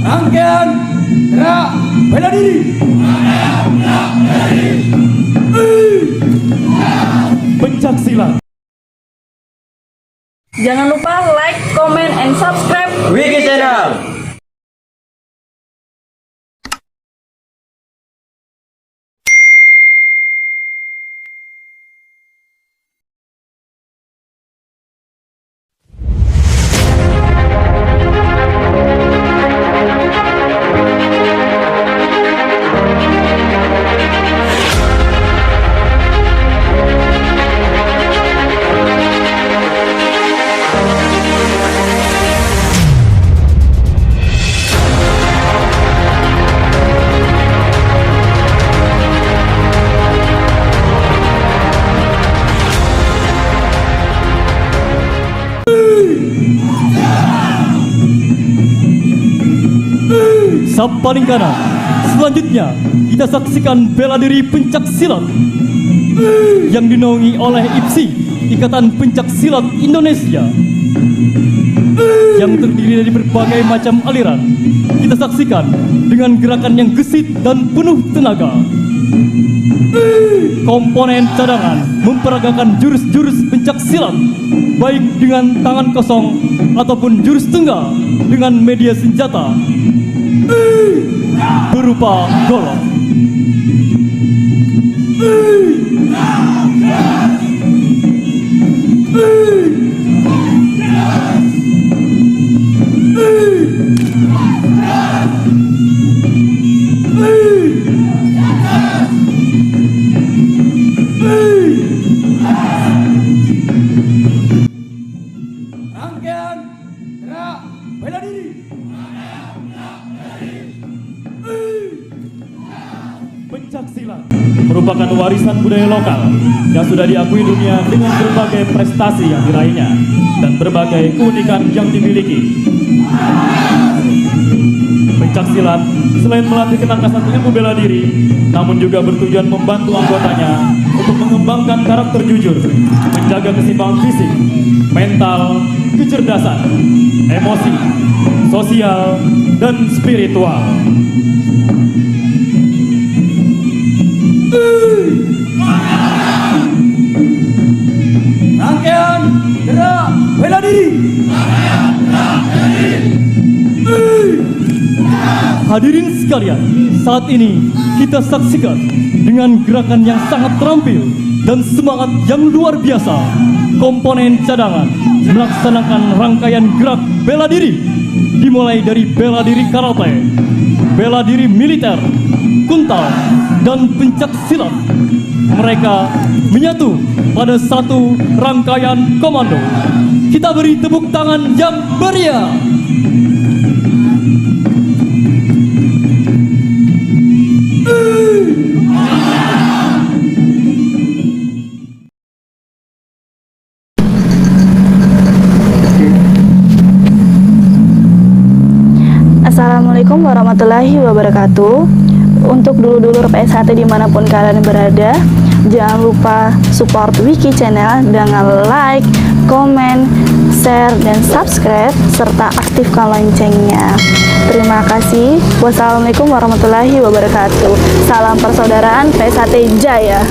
Rangkaian gerak bela diri. Pencak silat. Jangan lupa like, comment, and subscribe Wiki Channel. Sap paling kanan. Selanjutnya kita saksikan bela diri pencak silat yang dinaungi oleh IPSI, Ikatan Pencak Silat Indonesia, yang terdiri dari berbagai macam aliran. Kita saksikan dengan gerakan yang gesit dan penuh tenaga. Komponen cadangan memperagakan jurus-jurus pencak silat, baik dengan tangan kosong ataupun jurus tunggal dengan media senjata berupa golok. Rangkaian gerak bela diri. Pencak silat merupakan warisan budaya lokal yang sudah diakui dunia dengan berbagai prestasi yang diraihnya dan berbagai keunikan yang dimiliki. Pencak silat selain melatih ketangkasan ilmu bela diri, namun juga bertujuan membantu anggotanya untuk mengembangkan karakter jujur, menjaga keseimbangan fisik, mental, kecerdasan, emosi, sosial, dan spiritual. Rangkaian gerak bela diri. Hadirin sekalian, saat ini kita saksikan dengan gerakan yang sangat terampil dan semangat yang luar biasa, komponen cadangan melaksanakan rangkaian gerak bela diri, dimulai dari bela diri karate, bela diri militer, kuntal, dan pencak silat. Mereka menyatu pada satu rangkaian komando. Kita beri tepuk tangan yang meriah. Assalamualaikum warahmatullahi wabarakatuh. Untuk dulur-dulur PSHT dimanapun kalian berada, jangan lupa support Wiki Channel dengan like, komen, share, dan subscribe, serta aktifkan loncengnya. Terima kasih. Wassalamualaikum warahmatullahi wabarakatuh. Salam persaudaraan PSHT Jaya.